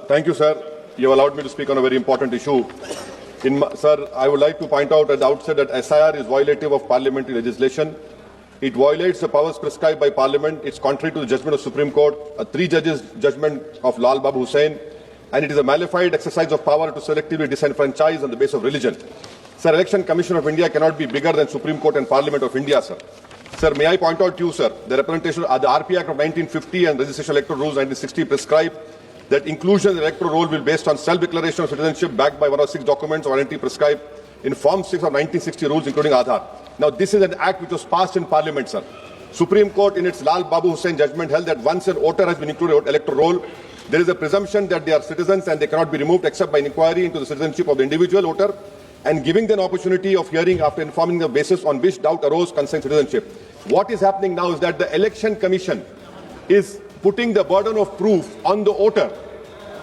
Thank you, sir. You have allowed me to speak on a very important issue. Sir, I would like to point out at the outset that SIR is violative of parliamentary legislation. It violates the powers prescribed by Parliament. It's contrary to the judgment of Supreme Court, a three-judges judgment of Lal Babu Hussain, and it is a malified exercise of power to selectively disenfranchise on the basis of religion. Sir, Election Commission of India cannot be bigger than Supreme Court and Parliament of India, sir. Sir, may I point out to you, sir, the representation of the RP Act of 1950 and Registration Electoral Rules 1960 prescribe that inclusion in the electoral roll will be based on self-declaration of citizenship backed by one of 6 documents or entity prescribed in Form 6 of 1960 rules, including Aadhaar. Now, this is an act which was passed in Parliament, sir. Supreme Court, in its Lal Babu Hussain judgment, held that once an voter has been included in the electoral roll, there is a presumption that they are citizens and they cannot be removed except by an inquiry into the citizenship of the individual voter and giving them an opportunity of hearing after informing the basis on which doubt arose concerning citizenship. What is happening now is that the Election Commission is putting the burden of proof on the voter.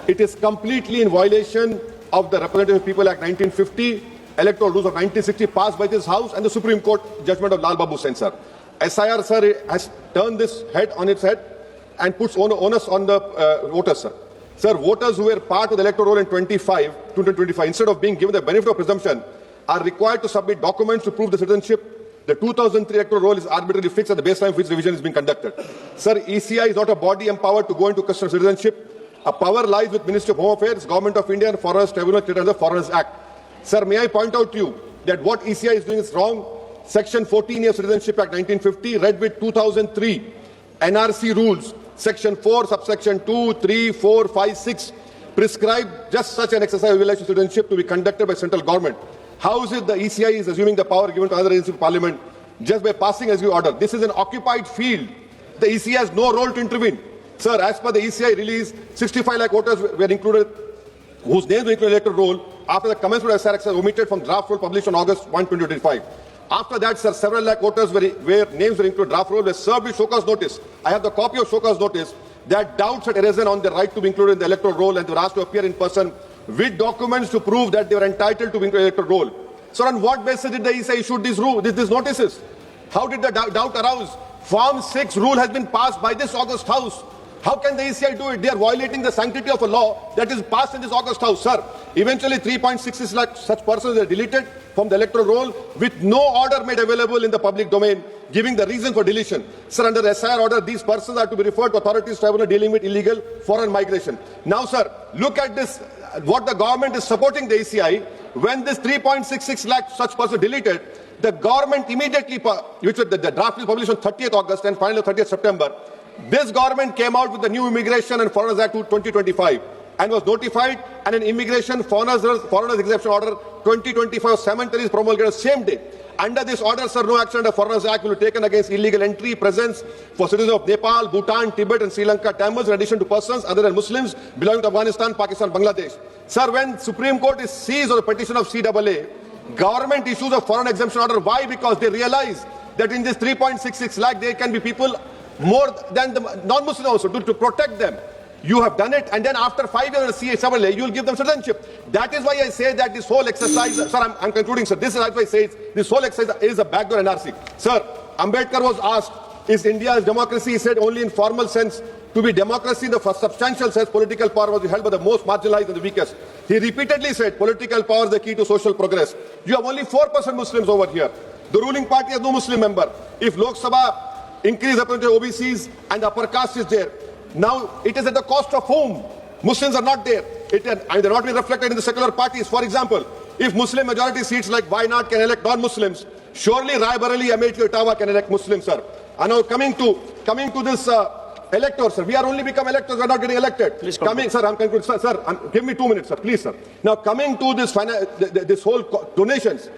It is completely in violation of the Representative People Act 1950, Electoral Rules of 1960 passed by this House and the Supreme Court judgment of Lal Babu Hussain, sir. SIR, sir, has turned this head on its head and puts onus on the voters, sir. Sir, voters who were part of the electoral roll in 2025, instead of being given the benefit of presumption, are required to submit documents to prove the citizenship. The 2003 electoral roll is arbitrarily fixed at the baseline for which revision is being conducted. Sir, ECI is not a body empowered to go into question of citizenship. A power lies with Ministry of Home Affairs, Government of India and Foreigners Tribunal under the Foreigners Act. Sir, may I point out to you that what ECI is doing is wrong. Section 14 of Citizenship Act 1950, read with 2003 NRC rules, Section 4, subsection 2, 3, 4, 5, 6, prescribe just such an exercise of relation to citizenship to be conducted by central government. How is it the ECI is assuming the power given to other agencies of Parliament just by passing executive order? This is an occupied field. The ECI has no role to intervene. Sir, as per the ECI release, 65 lakh voters were included, whose names were included in the electoral roll after the commencement of SRX was omitted from draft roll published on August 1, 2025. After that, sir, several lakh voters where names were included draft roll were served with show cause notice. I have the copy of show cause notice that doubts had arisen on the right to be included in the electoral roll and they were asked to appear in person with documents to prove that they were entitled to be included in the electoral roll. So on what basis did the ECI issue these notices? How did the doubt arouse? Form 6 rule has been passed by this August House. How can the ECI do it? They are violating the sanctity of a law that is passed in this August House, sir. Eventually, 3.66 lakh such persons are deleted from the electoral roll with no order made available in the public domain, giving the reason for deletion. Sir, under the SIR order, these persons are to be referred to authorities tribunal dealing with illegal foreign migration. Now, sir, look at this, what the government is supporting the ECI. When this 3.66 lakh such persons deleted, the government immediately, which the draft is published on 30th August and finally 30th September, this government came out with the new Immigration and Foreigners Act 2025 and was notified, and an Immigration Foreigners Exemption Order 2025 cemetery is promulgated the same day. Under this order, sir, no action under Foreigners Act will be taken against illegal entry, presence for citizens of Nepal, Bhutan, Tibet and Sri Lanka, Tamils, in addition to persons other than Muslims belonging to Afghanistan, Pakistan, Bangladesh. Sir, when Supreme Court is seized on the petition of CAA, government issues a foreign exemption order. Why? Because they realize that in this 3.66 lakh, there can be people more than the non-Muslims also, to protect them. You have done it, and then after 5 years of CAA, you will give them citizenship. That is why I say that this whole exercise, sir, I'm concluding, sir. This is why I say this whole exercise is a backdoor NRC. Sir, Ambedkar was asked, is India's democracy? He said only in formal sense. To be democracy in the substantial sense, political power was held by the most marginalized and the weakest. He repeatedly said political power is the key to social progress. You have only 4% Muslims over here. The ruling party has no Muslim member. If Lok Sabha increase representation of OBCs and upper caste is there. Now, it is at the cost of whom? Muslims are not there. And they're not being reflected in the secular parties. For example, if Muslim majority seats like Wayanad can elect non-Muslims, surely Rai Bareli, Amethi, Ottawa can elect Muslims, sir. And now coming to this electors, sir. We are only become electors, we are not getting elected. Please coming, sir, I'm concluding. Sir, give me 2 minutes, sir, please, sir. Now, coming to this whole donations,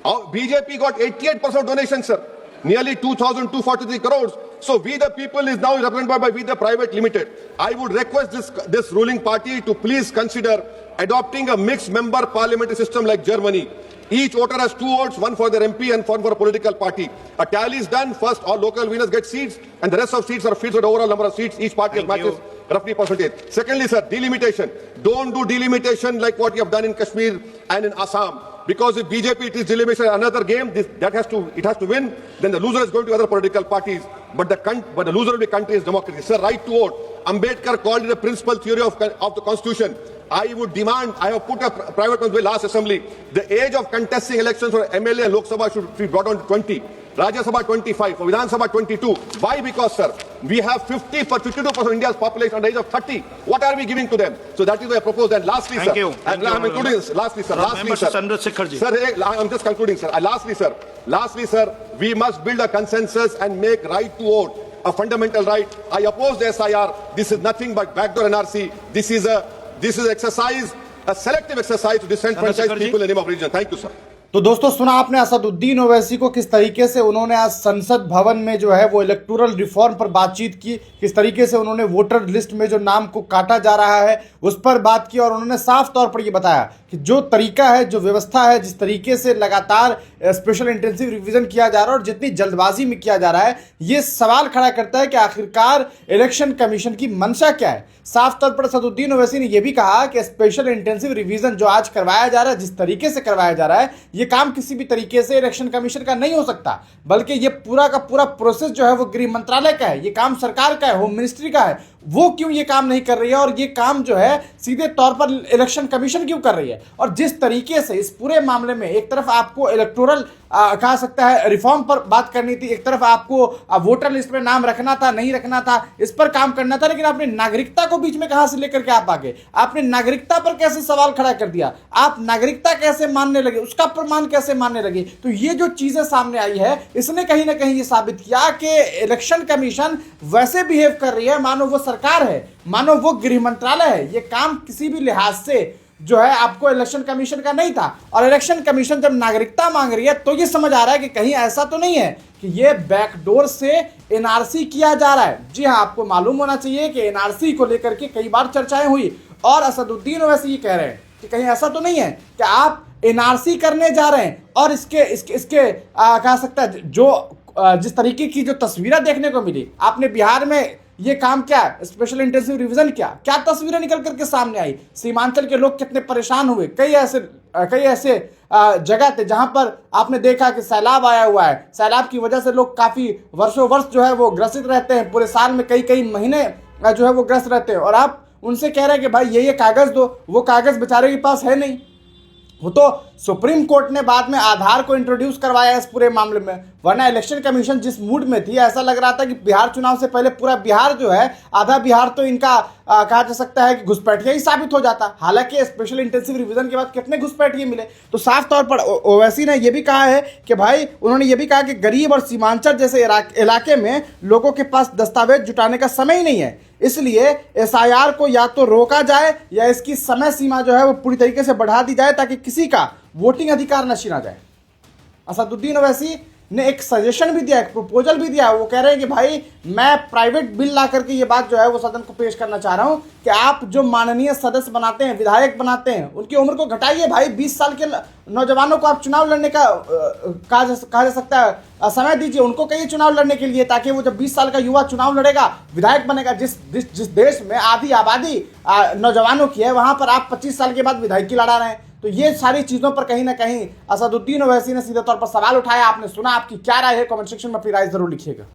BJP got 88% donations, sir. Nearly 2,243 crores. So we the people is now represented by We the Private Limited. I would request this ruling party to please consider adopting a mixed member parliamentary system like Germany. Each voter has 2 votes, one for their MP and one for a political party. A tally is done. First, all local winners get seats, and the rest of seats are filled with the overall number of seats. Each party matches roughly percentage. Secondly, sir, delimitation. Don't do delimitation like what you have done in Kashmir and in Assam. Because if BJP it is delimitation another game, it has to win. Then the loser is going to other political parties. But the loser of the country is democracy. Sir, right to vote. Ambedkar called it a principal theory of the constitution. I would demand, I have put a private constitution last assembly, the age of contesting elections for MLA and Lok Sabha should be brought down to 20. Rajya Sabha 25, for Vidhan Sabha 22. Why? Because, sir, we have 52% of India's population under the age of 30. What are we giving to them? So that is what I propose. And lastly, Thank sir, you. and I'm concluding this. Lastly, sir. Sir, I'm just concluding, sir. Lastly, sir, we must build a consensus and make right to vote a fundamental right. I oppose the SIR. This is nothing but backdoor NRC. This is exercise, a selective exercise to disenfranchise people in the name of religion. Thank you, sir. तो दोस्तों सुना आपने असदुद्दीन ओवैसी को किस तरीके से उन्होंने आज संसद भवन में जो है वो इलेक्टोरल रिफॉर्म पर बातचीत की, किस तरीके से उन्होंने वोटर लिस्ट में जो नाम को काटा जा रहा है उस पर बात की, और उन्होंने साफ तौर पर ये बताया कि जो तरीका है, जो व्यवस्था है, जिस तरीके से लगातार स्पेशल इंटेंसिव रिवीजन किया जा रहा है और जितनी जल्दबाजी में किया जा रहा है, ये सवाल खड़ा करता है कि आखिरकार इलेक्शन कमीशन की मंशा क्या है। साफ तौर पर असदुद्दीन ओवैसी ने यह भी कहा कि स्पेशल इंटेंसिव रिवीजन जो आज करवाया जा रहा है, जिस तरीके से करवाया जा रहा है, ये काम किसी भी तरीके से इलेक्शन कमीशन का नहीं हो सकता, बल्कि ये पूरा का पूरा प्रोसेस जो है वो गृह मंत्रालय का है, ये काम सरकार का है, होम मिनिस्ट्री का है। वो क्यों ये काम नहीं कर रही है और ये काम जो है सीधे तौर पर इलेक्शन कमीशन क्यों कर रही है। और जिस तरीके से इस पूरे मामले में एक तरफ आपको इलेक्टोरल कहा सकता है रिफॉर्म पर बात करनी थी, एक तरफ आपको वोटर लिस्ट में नाम रखना था, नहीं रखना था, इस पर काम करना था, लेकिन आपने नागरिकता को बीच में कहां से लेकर के आप आगे, आपने नागरिकता पर कैसे सवाल खड़ा कर दिया, आप नागरिकता कैसे मानने लगे, उसका प्रमाण कैसे मानने लगे। तो ये जो चीजें सामने आई है, इसने कहीं ना कहीं ये साबित किया कि इलेक्शन कमीशन वैसे बिहेव कर रही है मानो वो सरकार है, मानो वो गृह मंत्रालय है। ये काम किसी भी लिहाज से जो है आपको इलेक्शन कमीशन का नहीं था, और इलेक्शन कमीशन जब नागरिकता मांग रही है तो ये समझ आ रहा है कि कहीं ऐसा तो नहीं है कि ये बैकडोर से एनआरसी किया जा रहा है। जी हाँ, आपको मालूम होना चाहिए कि एनआरसी को लेकर के कई बार चर्चाएं हुई, और असदुद्दीन ओवैसी ये कह रहे हैं कि कहीं ऐसा तो नहीं है कि आप एनआरसी करने जा रहे हैं, और इसके कह सकता है जो जिस तरीके की जो तस्वीरें देखने को मिली आपने बिहार में, ये काम क्या है, स्पेशल इंटेंसिव रिवीजन क्या तस्वीरें निकल करके सामने आई। सीमांचल के लोग कितने परेशान हुए, कई ऐसे जगह थे जहां पर आपने देखा कि सैलाब आया हुआ है, सैलाब की वजह से लोग काफी वर्षों वर्ष जो है वो ग्रसित रहते हैं, पूरे साल में कई महीने जो है वो ग्रस्त रहते हैं, और आप उनसे कह रहे हैं कि भाई ये कागज दो, वो कागज बेचारे के पास है नहीं। वो तो सुप्रीम कोर्ट ने बाद में आधार को इंट्रोड्यूस करवाया इस पूरे मामले में, वरना इलेक्शन कमीशन जिस मूड में थी, ऐसा लग रहा था कि बिहार चुनाव से पहले पूरा बिहार जो है, आधा बिहार तो इनका कहा जा सकता है कि घुसपैठिया ही साबित हो जाता। हालांकि स्पेशल इंटेंसिव रिवीजन के बाद कितने घुसपैठिए मिले। तो साफ तौर पर ओवैसी ने यह भी कहा है कि भाई, उन्होंने ये भी कहा कि गरीब और सीमांचल जैसे इलाके में लोगों के पास दस्तावेज जुटाने का समय ही नहीं है, इसलिए एसआईआर को या तो रोका जाए या इसकी समय सीमा जो है वो पूरी तरीके से बढ़ा दी जाए, ताकि किसी का वोटिंग अधिकार न छीना जाए। असदुद्दीन ओवैसी ने एक सजेशन भी दिया, एक प्रपोजल भी दिया। वो कह रहे हैं कि भाई मैं प्राइवेट बिल ला करके ये बात जो है वो सदन को पेश करना चाह रहा हूं कि आप जो माननीय सदस्य बनाते हैं, विधायक बनाते हैं, उनकी उम्र को घटाइए भाई। 20 साल के नौजवानों को आप चुनाव लड़ने का कहा जा सकता है समय दीजिए, उनको कहिए चुनाव लड़ने के लिए, ताकि वो जब 20 साल का युवा चुनाव लड़ेगा, विधायक बनेगा। जिस देश में आधी आबादी नौजवानों की है, वहां पर आप 25 साल के बाद विधायकी लड़ा रहे हैं। तो ये सारी चीजों पर कहीं ना कहीं असदुद्दीन ओवैसी ने सीधे तौर पर सवाल उठाया। आपने सुना, आपकी क्या राय है? कमेंट सेक्शन में अपनी राय जरूर लिखिएगा।